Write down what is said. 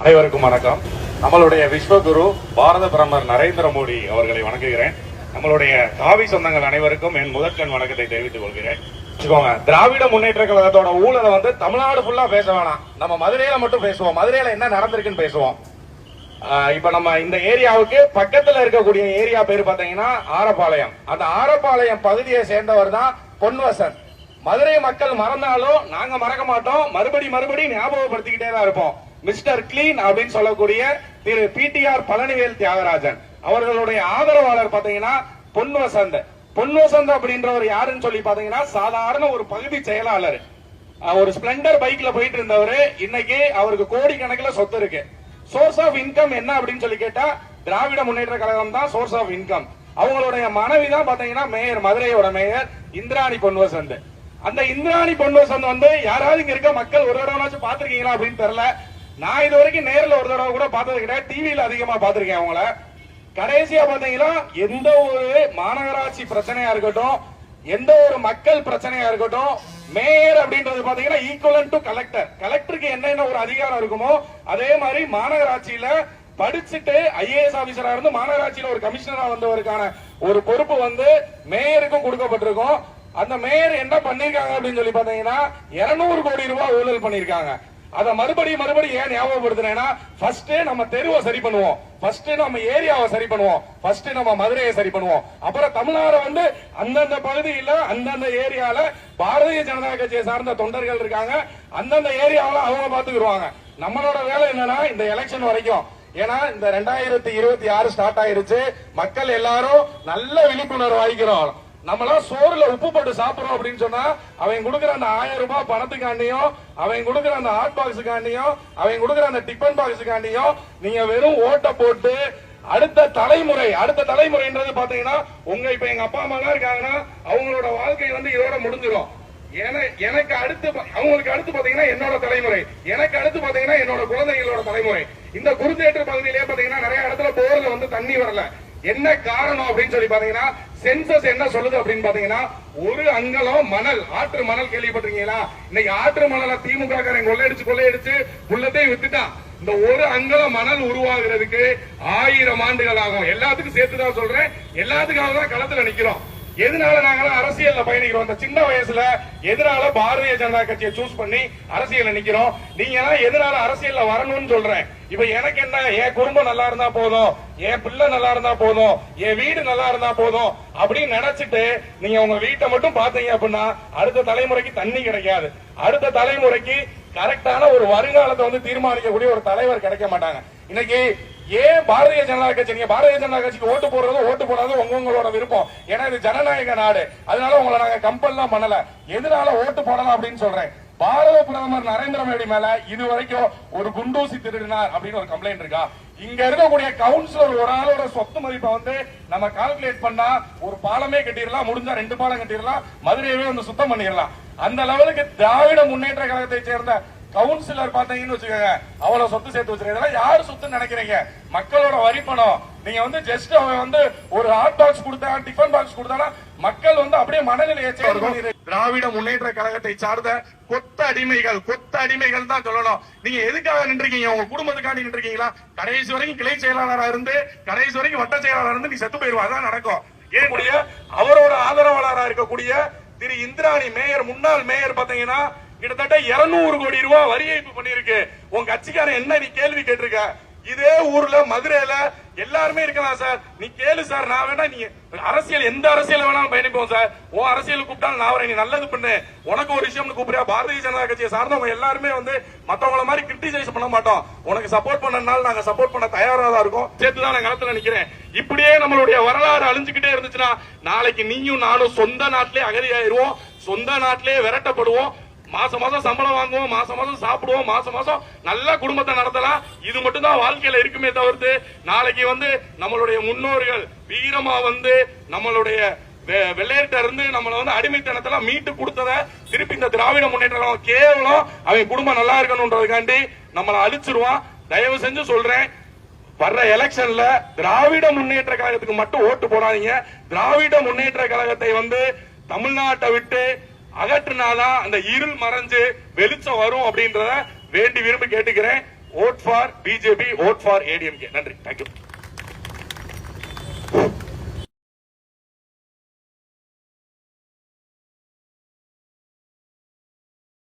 அனைவருக்கும் வணக்கம். நம்மளுடைய விஸ்வகுரு பாரத பிரதமர் நரேந்திர மோடி அவர்களை வணங்குகிறேன். நம்மளுடைய காவி சொந்தங்கள் அனைவருக்கும் என் முதற்கண் வணக்கத்தை தெரிவித்துக் கொள்கிறேன். திராவிட முன்னேற்ற கழகத்தோட ஊழலை வந்து தமிழ்நாடு ஃபுல்லா பேச வேணாம், நம்ம மதுரையில மட்டும் பேசுவோம். மதுரையில என்ன நடந்திருக்குன்னு பேசுவோம். இப்ப நம்ம இந்த ஏரியாவுக்கு பக்கத்துல இருக்கக்கூடிய ஏரியா பேர் பாத்தீங்கன்னா ஆரப்பாளையம். அந்த ஆரப்பாளையம் பகுதியை சேர்ந்தவர் தான் பொன்வசந்த். மதுரை மக்கள் மறந்தாலும் நாங்க மறக்க மாட்டோம், மறுபடி ஞாபகப்படுத்திக்கிட்டே தான் இருப்போம். மிஸ்டர் கிளீன் அப்படின்னு சொல்லக்கூடிய திரு பிடிஆர் பழனிவேல் தியாகராஜன் அவர்களுடைய ஆதரவாளர் பாத்தீங்கன்னா பொன்வசந்த். பொன்வசந்த் அப்படின்றவர் யாருன்னு சொல்லி பாத்தீங்கன்னா சாதாரண ஒரு பகுதி செயலாளர். ஒரு ஸ்பிளெண்டர் பைக்ல போயிட்டு இருந்தவரு. இன்னைக்கு அவருக்கு கோடிக்கணக்கில் சொத்து இருக்கு. சோர்ஸ் ஆஃப் இன்கம் என்ன அப்படின்னு சொல்லி கேட்டா திராவிட முன்னேற்ற கழகம் தான் சோர்ஸ் ஆஃப் இன்கம். அவங்களுடைய மனைவி தான் பாத்தீங்கன்னா மேயர், மதுரையோட மேயர் இந்திராணி பொன்வசந்த். அந்த இந்திராணி பொன்வசந்த் வந்து யாராவது இங்க இருக்க மக்கள் ஒரு தடவை பாத்திருக்கீங்களா அப்படின்னு தெரியல. நான் இது வரைக்கும் நேரில் ஒரு தடவை கூட பார்த்தது கிடையாது, டிவியில அதிகமா பார்த்திருக்கேன் அவங்கள. கடைசியா பாத்தீங்கன்னா எந்த ஒரு மாநகராட்சி பிரச்சனையா இருக்கட்டும், எந்த ஒரு மக்கள் பிரச்சனையா இருக்கட்டும், மேயர் அப்படின்றது பாத்தீங்கன்னா ஈக்குவலன்ட் டு கலெக்டர். கலெக்டருக்கு என்னென்ன ஒரு அதிகாரம் இருக்குமோ அதே மாதிரி மாநகராட்சியில படிச்சுட்டு ஐஏஎஸ் ஆபீசரா இருந்து மாநகராட்சியில ஒரு கமிஷனரா வந்தவருக்கான ஒரு பொறுப்பு வந்து மேயருக்கும் கொடுக்கப்பட்டிருக்கும். அந்த மேயர் என்ன பண்ணிருக்காங்க அப்படின்னு சொல்லி பாத்தீங்கன்னா 200 கோடி ரூபாய் ஊழல் பண்ணிருக்காங்க. அத மறுபடியும் ஏன் ஞாபகப்படுத்துறேன்னா, ஃபர்ஸ்ட் நம்ம தெருவை சரி பண்ணுவோம், ஃபர்ஸ்ட் நம்ம ஏரியாவை சரி பண்ணுவோம், ஃபர்ஸ்ட் நம்ம மதுரையை சரி பண்ணுவோம். அப்புறம் தமிழ்நாடு வந்து அந்தந்த பகுதியில அந்தந்த ஏரியால பாரதிய ஜனதா கட்சியை சார்ந்த தொண்டர்கள் இருக்காங்க, அந்தந்த ஏரியாவில அவங்க பாத்துக்குருவாங்க. நம்மளோட வேலை என்னன்னா இந்த எலெக்ஷன் வரைக்கும், ஏன்னா இந்த 2026 ஸ்டார்ட் ஆயிருச்சு, மக்கள் எல்லாரும் நல்ல விழிப்புணர்வு ஆகிக்கிறோம். நம்மளாம் சோறுல உப்பு போட்டு சாப்பிடுறோம் அப்படின்னு சொன்னா அவங்க கொடுக்குற அந்த 1000 ரூபாய் பணத்துக்காண்டியும், அவங்க கொடுக்குற அந்த ஹாட் பாக்ஸுக்காண்டியும், அவங்க கொடுக்குற அந்த டிஃபன் பாக்ஸுக்காண்டியும் நீங்க வெறும் ஓட்ட போட்டு அடுத்த தலைமுறைன்றது பாத்தீங்கன்னா இப்ப எங்க அப்பா அம்மா எல்லாம் இருக்காங்கன்னா அவங்களோட வாழ்க்கை வந்து இதோட முடிஞ்சிடும். எனக்கு அடுத்து அவங்களுக்கு அடுத்து பாத்தீங்கன்னா என்னோட தலைமுறை, எனக்கு அடுத்து பாத்தீங்கன்னா என்னோட குழந்தைகளோட தலைமுறை. இந்த குருதேட்டர் பகுதியிலே பாத்தீங்கன்னா நிறைய இடத்துல போர்ல வந்து தண்ணி வரல. என்ன காரணம் அப்படின்னு சொல்லி பாத்தீங்கன்னா சென்சஸ் என்ன சொல்லுது அப்படின்னு பாத்தீங்கன்னா ஒரு அங்கலம் மணல், ஆற்று மணல் கேள்விப்பட்டிருக்கீங்களா? இன்னைக்கு ஆற்று மணலை திமுக கொள்ளையடிச்சு புள்ளத்தையும் வித்துட்டான். இந்த ஒரு அங்கலம் மணல் உருவாகிறதுக்கு 1000 ஆண்டுகள் ஆகும். எல்லாத்துக்கும் சேர்த்துதான் சொல்றேன், எல்லாத்துக்காக தான் களத்துல நிக்கிறோம். எதனால நாங்க அரசியல்ல பயணிக்கிறோம்? இந்த சின்ன வயசுல எதனால பாரதிய ஜனதா கட்சியை சூஸ் பண்ணி அரசியல்ல நிக்கிறோம்? நீங்க எதனால அரசியல்ல வரணும்னு சொல்றேன். இப்ப எனக்கு என்ன, என் குடும்பம் நல்லா இருந்தா போதும், என் பிள்ளை நல்லா இருந்தா போதும், என் வீடு நல்லா இருந்தா போதும் அப்படின்னு நினைச்சிட்டு நீங்க உங்க வீட்டை மட்டும் பாத்தீங்க அப்படின்னா அடுத்த தலைமுறைக்கு தண்ணி கிடைக்காது. அடுத்த தலைமுறைக்கு கரெக்டான ஒரு வருங்காலத்தை வந்து தீர்மானிக்கக்கூடிய ஒரு தலைவர் கிடைக்க மாட்டாங்க. இன்னைக்கு ஏன் பாரதிய ஜனதா கட்சி, நீங்க பாரதிய ஜனதா கட்சிக்கு ஓட்டு போடாது உங்களோட விருப்பம். ஏன்னா இது ஜனநாயக நாடு, அதனால உங்களை நாங்க கம்பல்லாம் பண்ணல. எதனால ஓட்டு போடலாம் அப்படின்னு சொல்றேன். பாரத பிரதமர் நரேந்திர மோடி மேல இது வரைக்கும் ஒரு குண்டூசி திருடினார் அப்படின்னு ஒரு கம்ப்ளைண்ட் இருக்கா? இங்க இருக்கக்கூடிய கவுன்சிலர் ஒரு ஆளோட சொத்து மதிப்பை வந்து நம்ம கால்குலேட் பண்ணா ஒரு பாலமே கட்டிடலாம், முடிஞ்சா 2 பாலம் கட்டிடலாம், மதுரையவே வந்து சுத்தம் பண்ணிடலாம். அந்த லெவலுக்கு திராவிட முன்னேற்ற கழகத்தை சேர்ந்த கவுன்சிலர் பாத்தீங்கன்னு வச்சுக்கோங்க, அவ்வளவு சொத்து சேர்த்து வச்சிருக்கீங்க. யாரு சொத்து நினைக்கிறீங்க? மக்களோட வரி பணம். நீங்க வந்து ஜஸ்ட் அவன் வந்து ஒரு ஹாட் பாக்ஸ் கொடுத்தா, டிஃபன் பாக்ஸ் கொடுத்தா மக்கள் வந்து அப்படியே மனநிலையை திராவிட முன்னேற்ற கழகத்தை சார்ந்த கொத்த அடிமைகள் தான் சொல்லணும். நீங்க எதுக்காக நின்றுக்கீங்க? உங்க குடும்பத்துக்காண்டி நின்றுக்கீங்களா? கடைசி வரைக்கும் கிளை செயலாளராக இருந்து கடைசி வரைக்கும் வட்ட செயலாளர் இருந்து நீ செத்து போயிருவா, அதான் நடக்கும். ஏன் அவரோட ஆதரவாளராக இருக்கக்கூடிய திரு இந்திராணி மேயர், முன்னாள் மேயர் பாத்தீங்கன்னா கிட்டத்தட்ட 200 கோடி ரூபாய் வரி ஏய்ப்பு பண்ணிருக்கு. உங்க கட்சிக்காரன் என்ன நீ கேள்வி கேட்டிருக்க? இதே ஊர்ல மதுரையில எல்லாருமே இருக்கலாம் சார், நீ கேளு சார். நான் வேணா நீ அரசியல் எந்த அரசியல் வேணாலும் பயணிப்போம் சார். உன் அரசியல் கூப்பிட்டாலும் நான் வரேன், நீ நல்லது பண்ணு, உனக்கு ஒரு விஷயம் கூப்பிடுறியா? பாரதிய ஜனதா கட்சியை சார்ந்தவங்க எல்லாருமே வந்து மத்தவங்கள மாதிரி கிரிட்டிசைஸ் பண்ண மாட்டோம். உனக்கு சப்போர்ட் பண்ணனால நாங்க சப்போர்ட் பண்ண தயாரா தான் இருக்கோம். சேர்த்துதான் நான் களத்துல நிக்கிறேன். இப்படியே நம்மளுடைய வரலாறு அழிஞ்சுக்கிட்டே இருந்துச்சுன்னா நாளைக்கு நீயும் நானும் சொந்த நாட்டிலே அகதியாயிருவோம், சொந்த நாட்டிலே விரட்டப்படுவோம். மாசம் சம்பளம் வாங்குவோம், மாசம் சாப்பிடுவோம், மாசம் நல்ல குடும்பத்தை நடத்தலாம். இது மட்டும் தான் வாழ்க்கையில இருக்குமே தவிர்த்து நாளைக்கு வந்து நம்மளுடைய முன்னோர்கள் வீரமா வந்து நம்மளுடைய வெள்ளையர்கிட்ட இருந்து நம்மள வந்து அடிமைத்தனத்தெல்லாம் மீட்டு கொடுத்தத திருப்பி இந்த திராவிட முன்னேற்றம் கேவலம் அவங்க குடும்பம் நல்லா இருக்கணும்ன்றதுக்காண்டி நம்மளை அழிச்சிருவான். தயவு செஞ்சு சொல்றேன், வர்ற எலெக்ஷன்ல திராவிட முன்னேற்ற கழகத்துக்கு மட்டும் ஓட்டு போடாதீங்க. திராவிட முன்னேற்ற கழகத்தை வந்து தமிழ்நாட்டை விட்டு அகற்றினாதான் அந்த இருள் மறைஞ்சு வெளிச்சம் வரும் அப்படின்றத வேண்டி விரும்பி கேட்டுக்கிறேன். Vote for BJP, vote for ADMK. நன்றி, தேங்க்யூ.